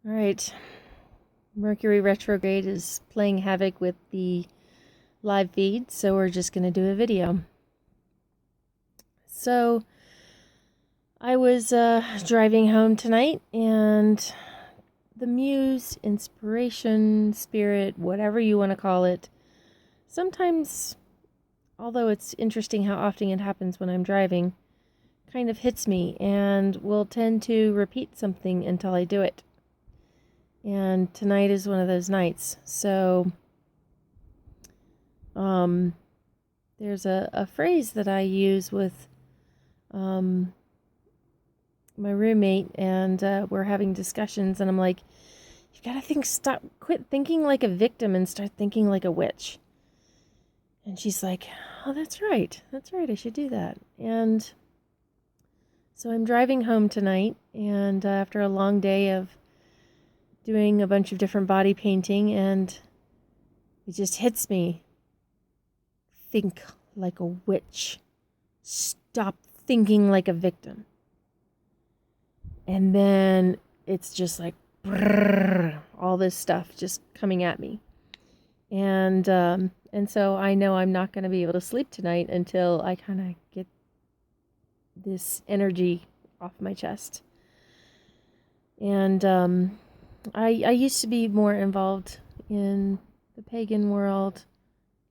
All right. Mercury retrograde is playing havoc with the live feed, so we're just going to do a video. So, I was driving home tonight, and the muse, inspiration, spirit, whatever you want to call it, sometimes, although it's interesting how often it happens when I'm driving, kind of hits me and will tend to repeat something until I do it. And tonight is one of those nights. So, there's a phrase that I use with my roommate, and we're having discussions, and I'm like, you gotta quit thinking like a victim and start thinking like a witch. And she's like, oh, that's right, I should do that. And so I'm driving home tonight, and after a long day of doing a bunch of different body painting, and it just hits me. Think like a witch. Stop thinking like a victim. And then it's just like brrr, all this stuff just coming at me. And so I know I'm not going to be able to sleep tonight until I kind of get this energy off my chest. And I used to be more involved in the pagan world,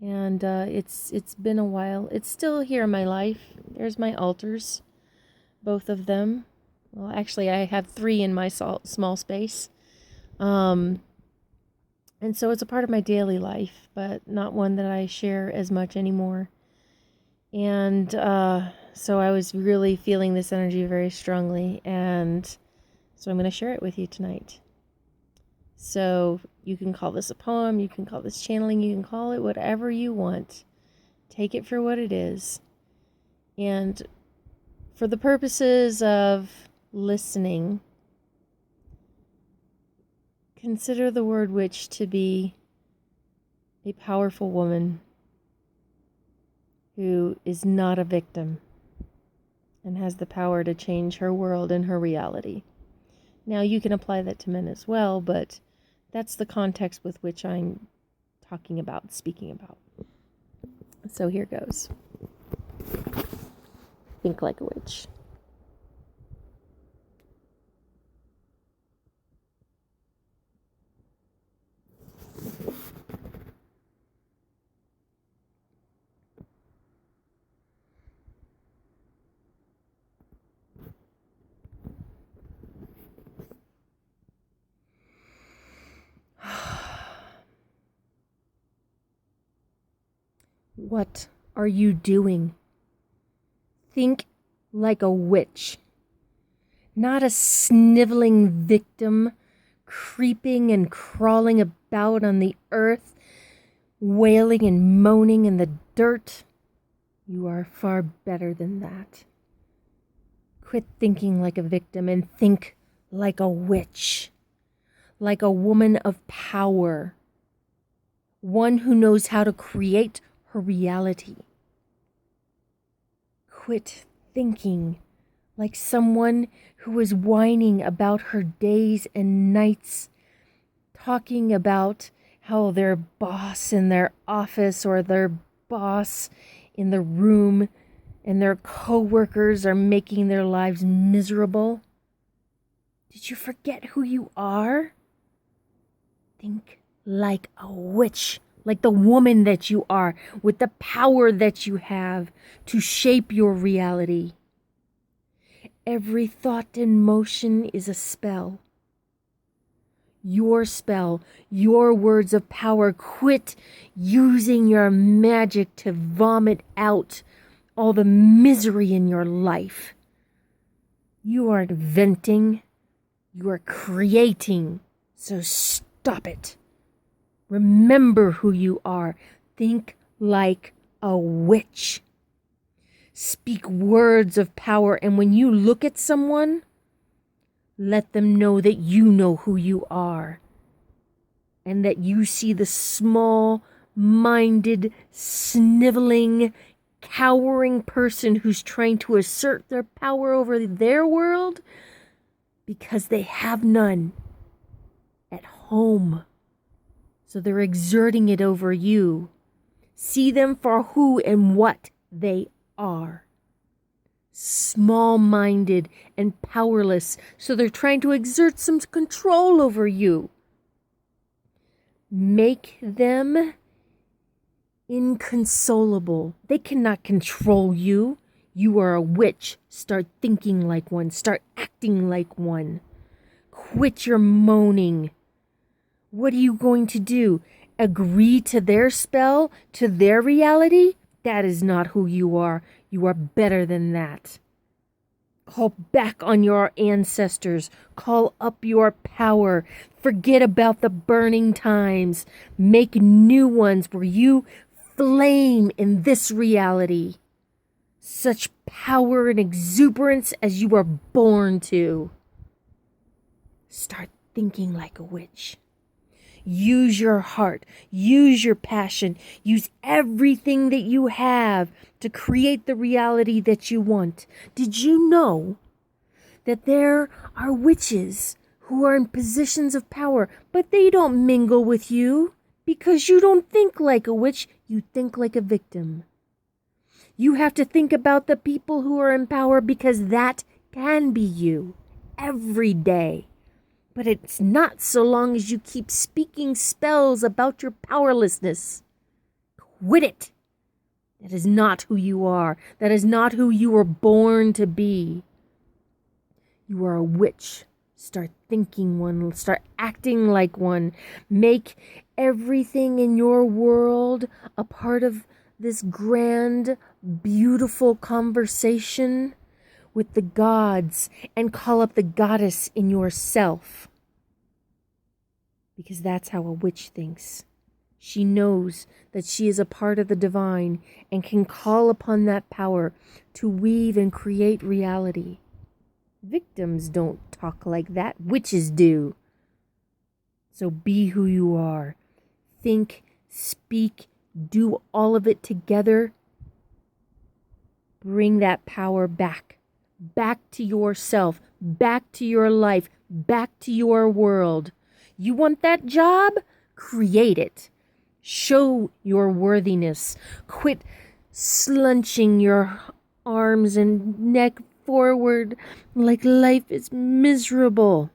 and it's been a while. It's still here in my life. There's my altars, both of them. Well, actually, I have 3 in my small space. And so it's a part of my daily life, but not one that I share as much anymore. And so I was really feeling this energy very strongly, and so I'm going to share it with you tonight. So you can call this a poem, you can call this channeling, you can call it whatever you want. Take it for what it is. And for the purposes of listening, consider the word witch to be a powerful woman who is not a victim and has the power to change her world and her reality. Now, you can apply that to men as well, but that's the context with which I'm speaking about. So here goes. Think like a witch. What are you doing? Think like a witch, not a sniveling victim creeping and crawling about on the earth, wailing and moaning in the dirt. You are far better than that. Quit thinking like a victim and think like a witch, like a woman of power, one who knows how to create her reality. Quit thinking like someone who is whining about her days and nights, talking about how their boss in their office or their boss in the room and their co-workers are making their lives miserable. Did you forget who you are? Think like a witch, like the woman that you are, with the power that you have to shape your reality. Every thought and motion is a spell. Your spell, your words of power. Quit using your magic to vomit out all the misery in your life. You aren't venting, you are creating. So stop it. Remember who you are. Think like a witch. Speak words of power, and when you look at someone, let them know that you know who you are, and that you see the small-minded, sniveling, cowering person who's trying to assert their power over their world because they have none. at home. So they're exerting it over you. See them for who and what they are. Small-minded and powerless, so they're trying to exert some control over you. Make them inconsolable. They cannot control you. You are a witch. Start thinking like one. Start acting like one. Quit your moaning. What are you going to do? Agree to their spell, to their reality? That is not who you are. You are better than that. Call back on your ancestors. Call up your power. Forget about the burning times. Make new ones where you flame in this reality. Such power and exuberance as you were born to. Start thinking like a witch. Use your heart. Use your passion. Use everything that you have to create the reality that you want. Did you know that there are witches who are in positions of power, but they don't mingle with you because you don't think like a witch, you think like a victim. You have to think about the people who are in power because that can be you every day. But it's not so long as you keep speaking spells about your powerlessness. Quit it. That is not who you are. That is not who you were born to be. You are a witch. Start thinking one. Start acting like one. Make everything in your world a part of this grand, beautiful conversation with the gods and call up the goddess in yourself. Because that's how a witch thinks. She knows that she is a part of the divine and can call upon that power to weave and create reality. Victims don't talk like that. Witches do. So be who you are. Think, speak, do all of it together. Bring that power back. Back to yourself. Back to your life. Back to your world. You want that job? Create it. Show your worthiness. Quit slunching your arms and neck forward like life is miserable.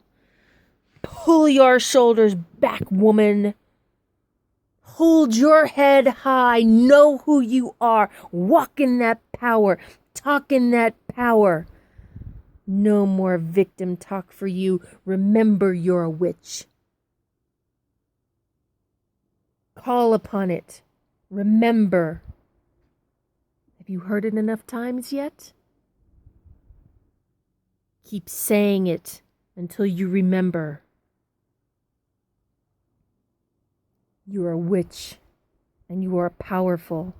Pull your shoulders back, woman. Hold your head high. Know who you are. Walk in that power. Talk in that power. No more victim talk for you. Remember you're a witch. Call upon it. Remember. Have you heard it enough times yet? Keep saying it until you remember. You are a witch, and you are powerful.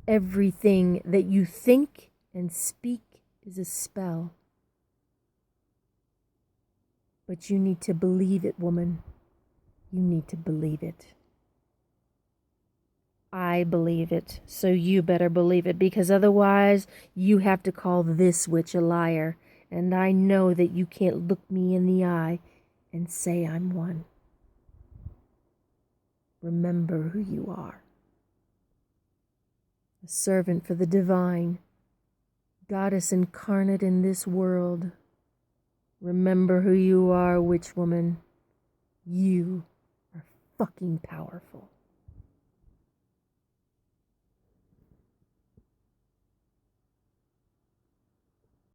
Everything that you think and speak is a spell. But you need to believe it, woman. You need to believe it. I believe it, so you better believe it, because otherwise you have to call this witch a liar, and I know that you can't look me in the eye and say I'm one. Remember who you are. A servant for the divine, goddess incarnate in this world. Remember who you are, witch woman. You are fucking powerful.